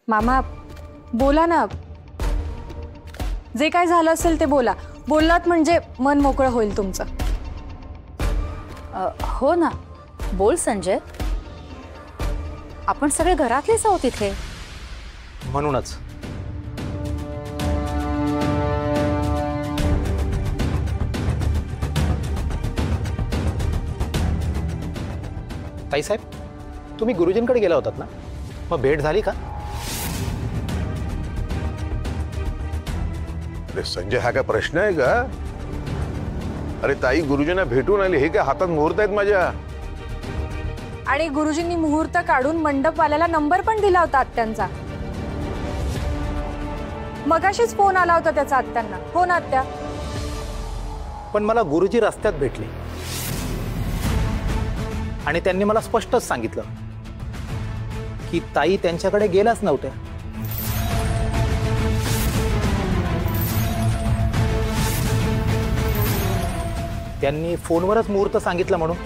मामा बोला ना, जे काय झालं असेल ते बोला. बोललात म्हणजे मन मोकळं होईल तुमचं. हो ना, बोल संजय. आपण सगळे घरातलेच आहोत इथे. म्हणूनच ताईसाहेब, तुम्ही गुरुजींकडे गेला होतात ना, मग भेट झाली का? अरे संजय, हा काय प्रश्न आहे का? अरे ताई गुरुजींना भेटून आली, हे काय हातात मुहूर्त आहेत माझ्या. आणि गुरुजींनी मुहूर्त काढून मंडपवाल्याला नंबर पण दिला होता आत्यांचा. मगाशीच फोन आला होता त्याचा आत्यांना. हो ना आत्या? पण मला गुरुजी रस्त्यात भेटले आणि त्यांनी मला स्पष्टच सांगितलं की ताई त्यांच्याकडे गेल्याच नव्हत्या. त्यांनी फोनवरच मुहूर्त सांगितलं म्हणून.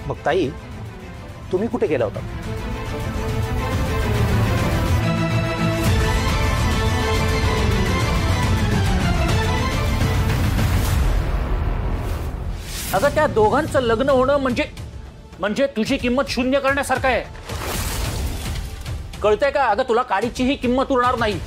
मग ताई, तुम्ही कुठे गेला होता? अगं त्या दोघांचं लग्न होणं म्हणजे तुझी किंमत शून्य करण्यासारखं आहे. कळतंय का? अगं तुला काडीची ही किंमत उरणार नाही.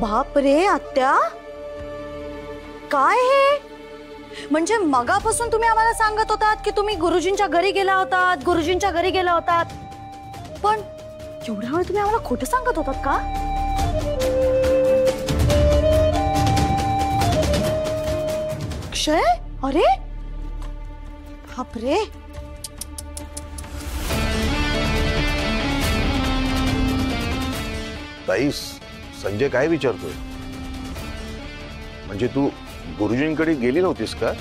बाप रे आत्या, काय हे? म्हणजे मगापासून तुम्ही आम्हाला सांगत होतात की तुम्ही गुरुजींच्या घरी गेला होतात, गुरुजींच्या घरी गेला होतात, पण एवढ्या वेळ तुम्ही आम्हाला खोटं सांगत होतात का? अक्षय, अरे बाप रे. ताई, संजय काय विचारतोय? म्हणजे तू गुरुजींकडे गेली नव्हतीस का?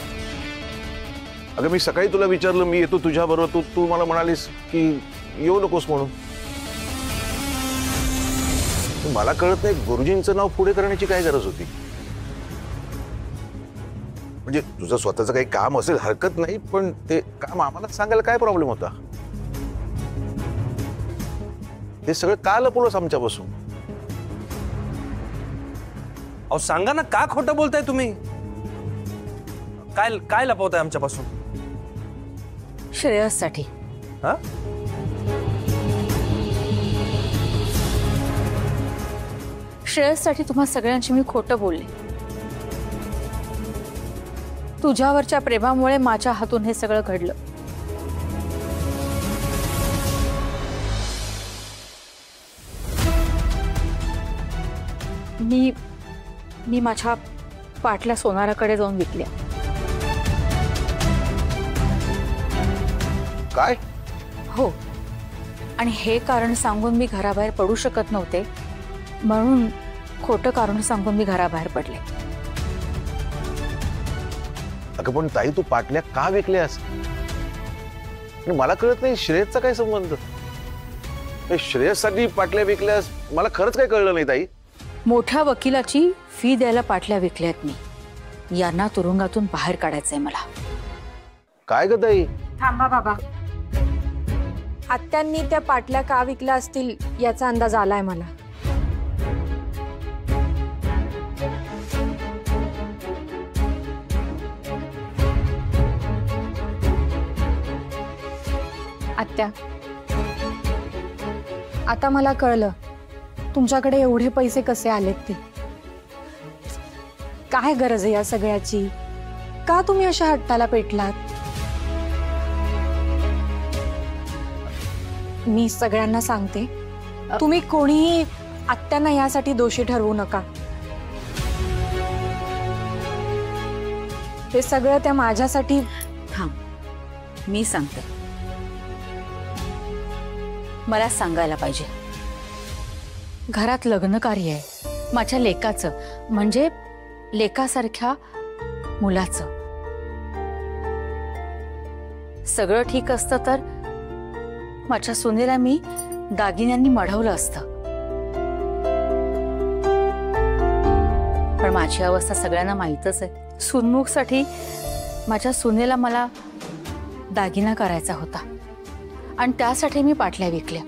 अगं मी सकाळी तुला विचारलं, मी येतो तुझ्या बरोबर, तू मला म्हणालीस की येऊ नकोस म्हणून. मला कळत नाही गुरुजींचं नाव पुढे करण्याची काय गरज होती. म्हणजे तुझं स्वतःचं काही काम असेल हरकत नाही, पण ते काम आम्हाला सांगायला काय प्रॉब्लेम होता? हे सगळं का लपवलंस आमच्यापासून? अहो सांगा ना, का खोटं बोलताय तुम्ही? काय काय लपवताय आमच्यापासून? श्रेयससाठी. हा? श्रेयससाठी तुम्हा सगळ्यांशी मी खोटं बोलले. तुझ्यावरच्या प्रेमामुळे माझ्या हातून हे सगळं घडलं. मी माझ्या पाटल्या सोनाराकडे जाऊन विकल्या. काय? हो, आणि हे कारण सांगून मी घराबाहेर पडू शकत नव्हते, म्हणून खोटं कारण सांगून मी घराबाहेर पडले. अगं पण ताई, तू पाटल्या का विकल्यास? मला कळत नाही, श्रेयसचा काय संबंध? श्रेयससाठी पाटल्या विकल्यास मला खरंच काय कळलं नाही ताई. मोठ्या वकिलाची फी द्यायला पाटल्या विकल्यात मी. यांना तुरुंगातून बाहेर काढायचंय मला. काय ग ताई? थांबा बाबा, आत्यांनी त्या पाटल्या का विकल्या असतील याचा अंदाज आलाय मला. आत्या, आता मला कळलं तुमच्याकडे एवढे पैसे कसे आलेत ते. काय गरज आहे या सगळ्याची? का तुम्ही अशा हट्टाला पेटलात? मी सगळ्यांना सांगते, तुम्ही कोणीही आत्यांना यासाठी दोषी ठरवू नका. हे सगळं त्या माझ्यासाठी. थांब, मी सांगते. मला सांगायला पाहिजे. घरात लग्न कार्य आहे माझ्या लेकाचं, म्हणजे लेकासारख्या मुलाचं. सगळं ठीक असतं तर माझ्या सुनेला मी दागिन्यांनी मढवलं असतं. पण माझी अवस्था सगळ्यांना माहीतच आहे. सुनमुखसाठी माझ्या सुनेला मला दागिना करायचा होता आणि त्यासाठी मी पाटल्या विकल्या.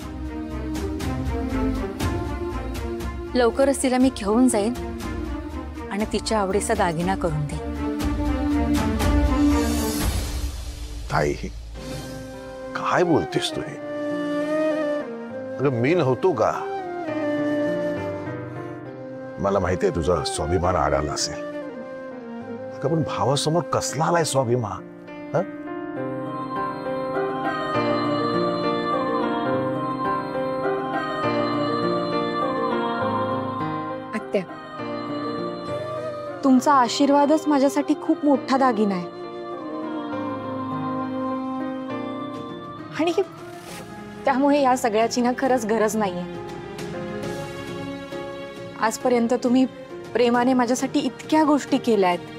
लवकरच तिला मी घेऊन जाईन आणि तिच्या आवडीचा दागिना करून देईन. ताई काय बोलतेस तू हे? अगं मी नव्हतो का? मला माहितीये तुझा स्वाभिमान आडाला असेल. अगं पण भावासमोर कसला आलाय स्वाभिमान? हं? आत्या, तुमचा आशीर्वादच माझ्यासाठी खूप मोठा दागिना आहे. आणि त्यामुळे या सगळ्याची ना खरंच गरज नाहीये. आजपर्यंत तुम्ही प्रेमाने माझ्यासाठी इतक्या गोष्टी केल्या आहेत.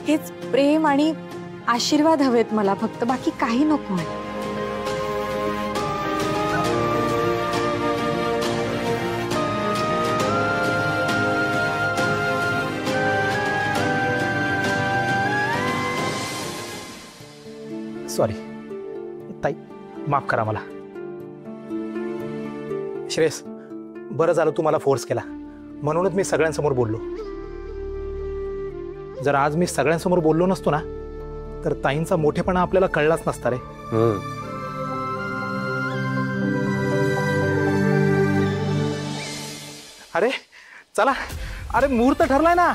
हेच प्रेम आणि आशीर्वाद हवेत मला, फक्त बाकी काही नको आहे. सॉरी ताई, माफ करा मला. श्रेयस, बरं झालं तू मला फोर्स केला, म्हणूनच मी सगळ्यांसमोर बोललो. जर आज मी सगळ्यांसमोर बोललो नसतो ना तर ताईंचा मोठेपणा आपल्याला कळलाच नसता रे. अरे चला, अरे मुहूर्त ठरलाय ना.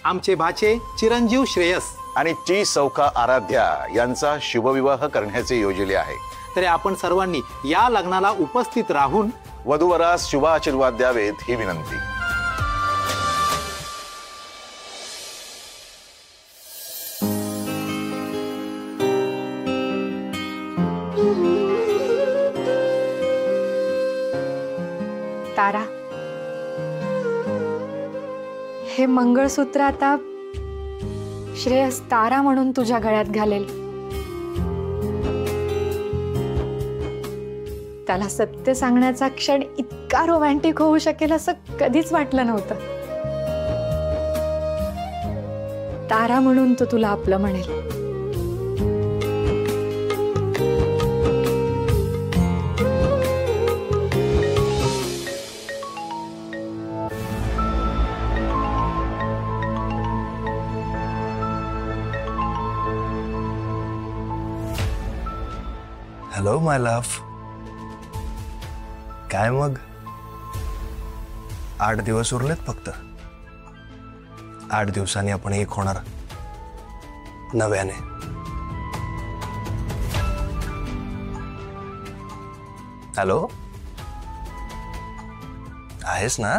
आमचे भाचे चिरंजीव श्रेयस आणि ची सौखा आराध्या यांचा शुभविवाह करण्याचे योजले आहे. तरी आपण सर्वांनी या लग्नाला उपस्थित राहून वधूवरास शुभ आशीर्वाद द्यावेत ही विनंती. तारा, हे मंगळसूत्र आता श्रेयस तारा म्हणून तुझ्या गळ्यात घालेल. त्याला सत्य सांगण्याचा क्षण इतका रोमॅन्टिक होऊ शकेल असं कधीच वाटलं नव्हतं. तारा म्हणून तो तुला आपलं म्हणेल. हॅलो माय लव्ह. काय मग 8 दिवस उरलेत फक्त. 8 दिवसांनी आपण एक होणार नव्याने. हॅलो, आहेस ना?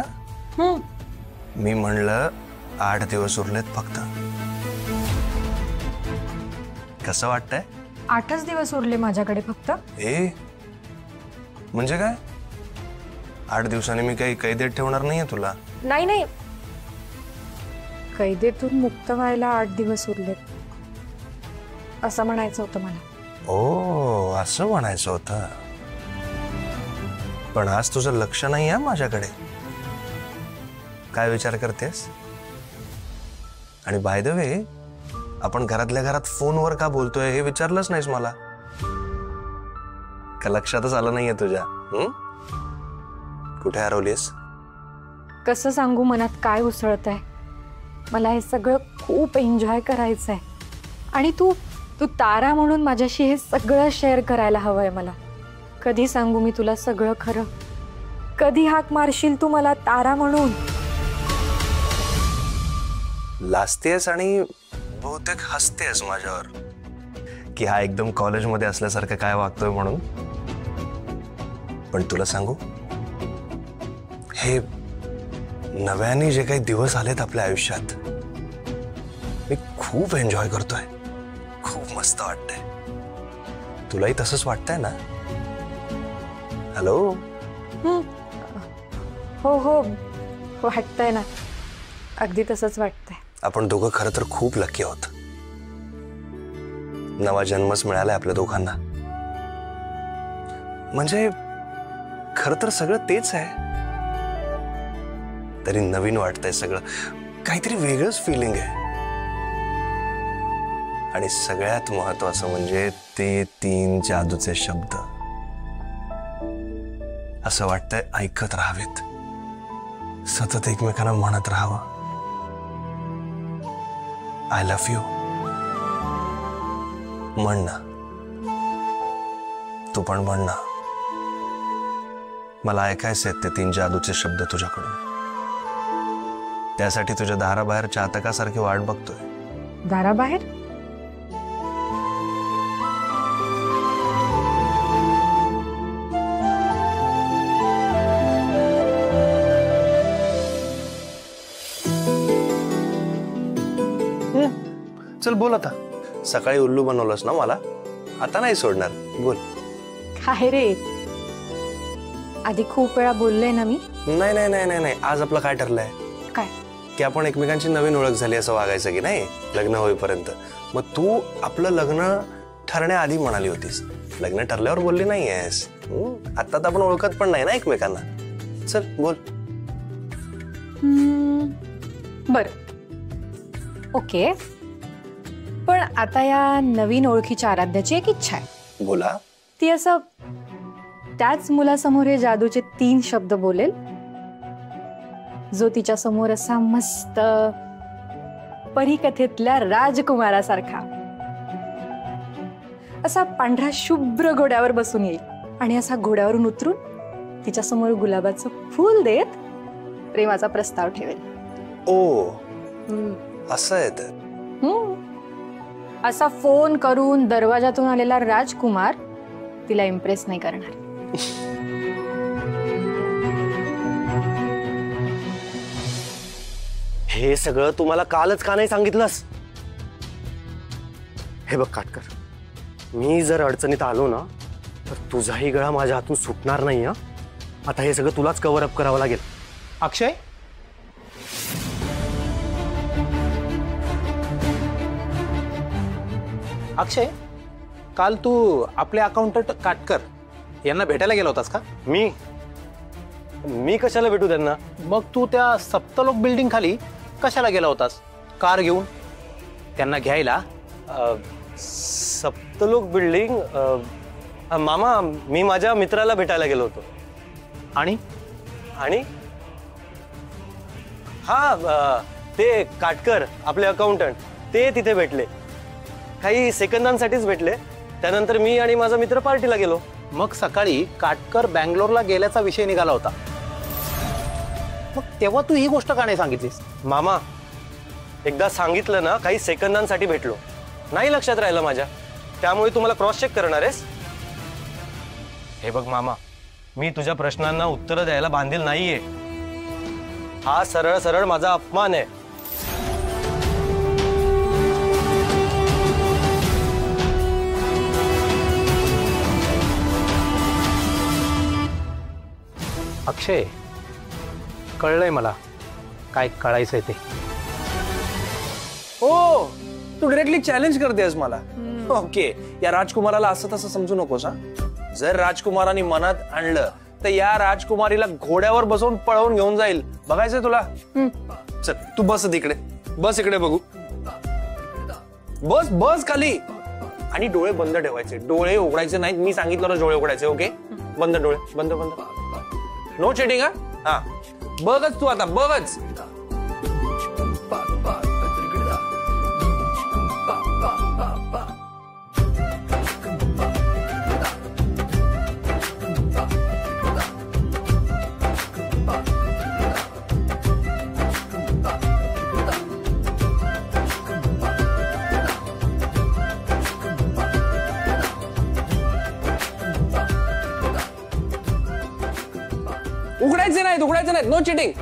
मी म्हणलं 8 दिवस उरलेत फक्त. कसं वाटतंय? 8च दिवस उरले माझ्याकडे फक्त. ए म्हणजे काय? 8 दिवसांनी मी काही कैदेत ठेवणार नाहीये तुला. नाही नाही, कैदेतून मुक्त व्हायला 8 दिवस उरलेत असं म्हणायचं होतं मला. ओ, असं म्हणायचं होतं. पण आज तुझं लक्ष नाही आहे माझ्याकडे. काय विचार करतेस? आणि बाय द वे, आपण घरातल्या घरात फोनवर का बोलतोय हे विचारलंच नाहीस मला. का लक्षातच आलं नाहीये तुझ्या? कुठे हरवलीस? कसं सांगू मनात काय उसळत आहे. मला हे सगळं खूप एन्जॉय करायचं आहे. आणि तू तारा म्हणून माझ्याशी हे सगळं शेअर करायला हवंय मला. कधी सांगू मी तुला सगळं खरं? कधी हाक मारशील तू मला तारा म्हणून? लाजतेस आणि बहुतेक हसतेस माझ्यावर की हा एकदम कॉलेजमध्ये असल्यासारखं काय वागतोय म्हणून. पण तुला सांगू, हे नव्याने जे काही दिवस आलेत आपल्या आयुष्यात, मी खूप एन्जॉय करतोय. खूप मस्त वाटतंय. तुलाही तसंच वाटतंय ना? हॅलो. हो हो, वाटतंय ना, अगदी तसंच वाटतंय. आपण दोघं खरं तर खूप लकी आहोत. नवा जन्मच मिळालाय आपल्या दोघांना. म्हणजे खरं तर सगळं तेच आहे, तरी नवीन वाटतंय सगळं. काहीतरी वेगळंच फिलिंग आहे. आणि सगळ्यात महत्वाचं म्हणजे ते 3 जादूचे शब्द. असं वाटतंय ऐकत राहावेत, सतत एकमेकांना म्हणत राहावं. I love you. म्हण ना, तू पण म्हण ना. मला ऐकायचे आहेत ते 3 जादूचे शब्द तुझ्याकडून. त्यासाठी तुझ्या दाराबाहेर चातकासारखी वाट बघतोय. दाराबाहेर? चल बोल आता. सकाळी उल्लू बनवलंस ना मला, आता नाही सोडणार. बोल. काय रे, आधी खूप वेळा बोलले ना मी. नाही नाही नाही नाही नाही, आज आपलं काय ठरलंय? काय? की आपण एकमेकांची नवीन ओळख झाली असं वागायचं की नाही लग्न होईपर्यंत. मग तू आपलं लग्न ठरण्याआधी म्हणाली होतीस, लग्न ठरल्यावर बोलली नाहीयेस. आता तर आपण ओळखत पण नाही ना एकमेकांना. चल बोल. बर, ओके. पण आता या नवीन ओळखीच्या आराध्याची एक इच्छा आहे. बोला. ती असं त्याच मुलासमोर हे जादूचे 3 शब्द बोलेल, जो तिच्या समोर असा मस्त परीकथेतल्या राजकुमारासारखा असा पांढऱ्या शुभ्र घोड्यावर बसून येईल आणि असा घोड्यावरून उतरून तिच्या समोर गुलाबाचं फूल देत प्रेमाचा प्रस्ताव ठेवेल. ओ, असं आहे तर. असा फोन करून दरवाजातून आलेला राजकुमार तिला इम्प्रेस नाही करणार. हे सगळं तुम्हाला कालच का नाही सांगितलंस? हे बघ काटकर, मी जर अडचणीत आलो ना तर तुझाही गळा माझ्या हातून सुटणार नाही. आता हे सगळं तुलाच कव्हर अप करावं लागेल. अक्षय, अक्षय, काल तू आपले अकाउंटंट काटकर यांना भेटायला गेला होतास का? मी कशाला भेटू त्यांना? मग तू त्या सप्तलोक बिल्डिंग खाली कशाला गेला होतास कार घेऊन त्यांना घ्यायला? सप्तलोक बिल्डिंग? मामा, मी माझ्या मित्राला भेटायला गेलो होतो. आणि हा, ते काटकर आपले अकाउंटंट ते तिथे भेटले. काही सेकंदांसाठीच भेटले. त्यानंतर मी आणि माझा मित्र पार्टीला गेलो. मग सकाळी काटकर बँगलोरला गेल्याचा विषय निघाला होता. मग तेव्हा तू ही गोष्ट का नाही सांगितलीस? मामा, एकदा सांगितलं ना, काही सेकंदांसाठी भेटलो, नाही लक्षात राहिलं माझ्या. त्यामुळे तुम्हाला क्रॉस चेक करणार आहेस? हे बघ मामा, मी तुझ्या प्रश्नांना उत्तर द्यायला बांधील नाहीये. हा सरळ सरळ माझा अपमान आहे. अक्षय, कळलंय मला काय कळायचंय ते. हो, तू डायरेक्टली चॅलेंज करतेस मला. ओके, या राजकुमाराला असं तसं समजू नकोस. जर राजकुमाराने मनात आणलं तर या राजकुमारीला घोड्यावर बसवून पळवून घेऊन जाईल. बघायचंय तुला? चल तू बस तिकडे, बस इकडे बघू. बस बस खाली. आणि डोळे बंद ठेवायचे, डोळे उघडायचे नाहीत. मी सांगितलं डोळे उघडायचे. ओके, बंद डोळे, बंद बंद. No cheating. हा, बघच तू आता, बघच. उघडायचे नाहीत. No cheating.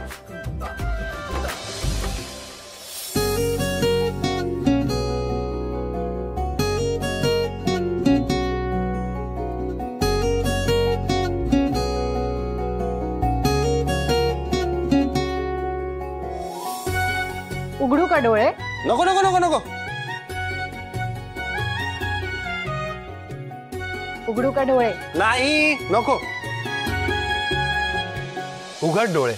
डोळे? नको नको नको नको. उघडू का डोळे? नाही नको. उघड डोळे.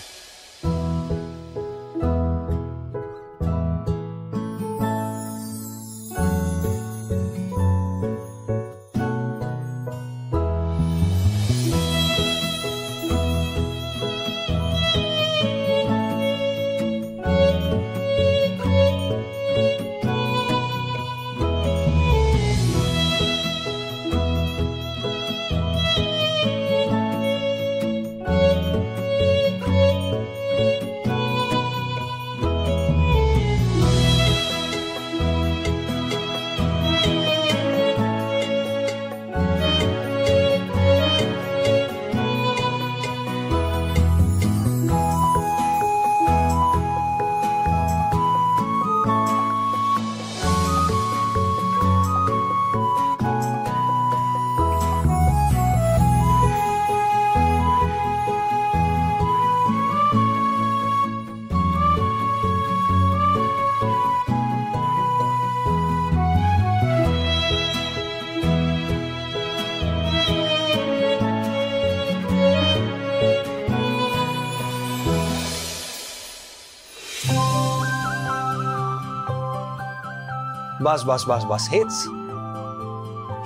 बस बस बस बस.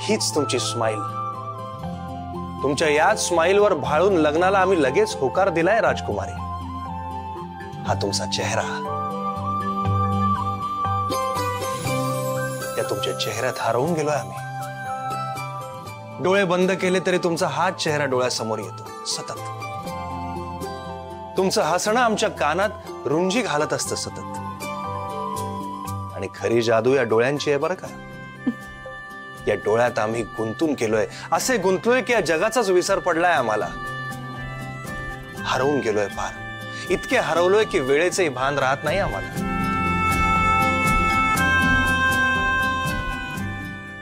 हीच तुमची स्माइल. तुमच्या याच स्माइलवर भाळून लग्नाला आम्ही लगेच होकार दिलाय राजकुमारी. हा तुमचा चेहरा. त्या तुमच्या चेहऱ्यात हरवून गेलोय आम्ही. डोळे बंद केले तरी तुमचा हाच चेहरा डोळ्यासमोर येतो सतत. तुमचं हसणं आमच्या कानात रुंजी घालत असतं सतत. आणि खरी जादू या डोळ्यांची आहे बरं का. या डोळ्यात आम्ही गुंतून गेलोय. असे गुंतलोय की या जगाचाच विसर पडलाय आम्हाला. हरवून गेलोय फार. इतके हरवलोय की वेळेचंही भान राहत नाही आम्हाला.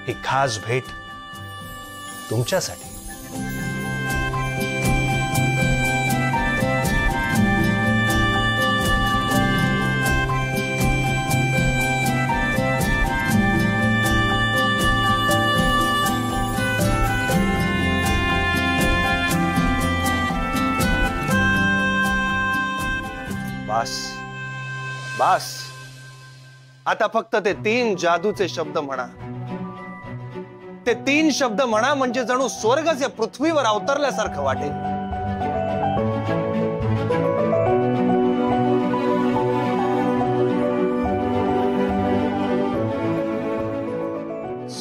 ही खास भेट तुमच्यासाठी. बस बस. आता फक्त ते 3 जादूचे शब्द म्हणा. ते 3 शब्द म्हणा म्हणजे जणू स्वर्गच या पृथ्वीवर अवतरल्यासारखं वाटेल.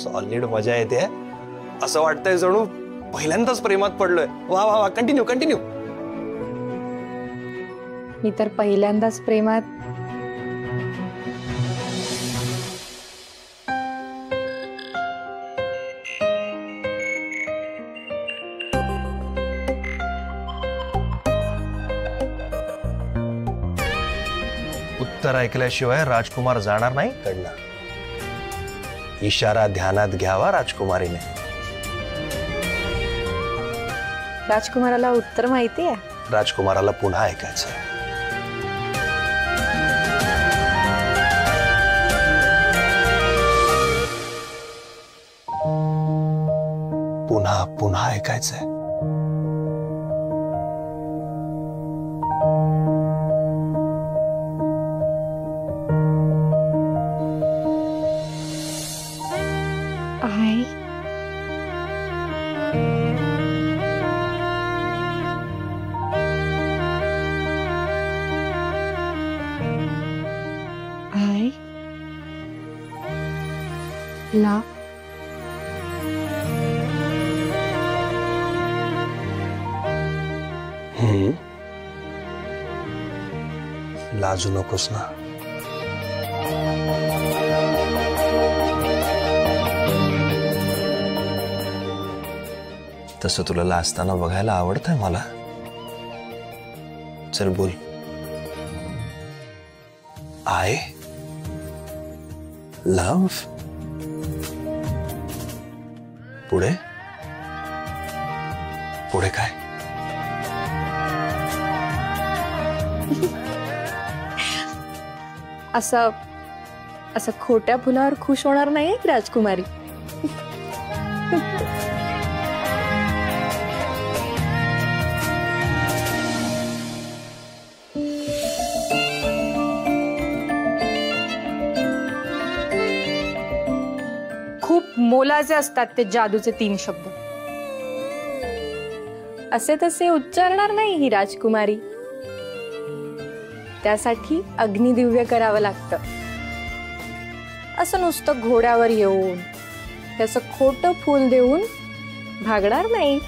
सॉलिड मजा येते. असं वाटतंय जणू पहिल्यांदाच प्रेमात पडलोय. वा वा वा. Continue continue. मी तर पहिल्यांदाच प्रेमात. उत्तर ऐकल्याशिवाय राजकुमार जाणार नाही कडनं. इशारा ध्यानात घ्यावा राजकुमारीने. राजकुमाराला उत्तर माहिती आहे. राजकुमाराला पुन्हा ऐकायचं. पुन्हा पुन्हा ऐकायचंय. I love लाजू नकोस ना. तसं तुला लाजताना बघायला आवडतंय मला. चल बोल. I love. पुढे पुढे काय? असं असं खोट्या फुलावर खुश होणार नाही की राजकुमारी. खूप मोलाचे असतात ते जादूचे 3 शब्द. असे तसे उच्चारणार नाही ही राजकुमारी. त्यासाठी अग्निदिव्य करावं लागतं. असं नुसतं घोड्यावर येऊन त्याचं खोटं फूल देऊन भागणार नाही.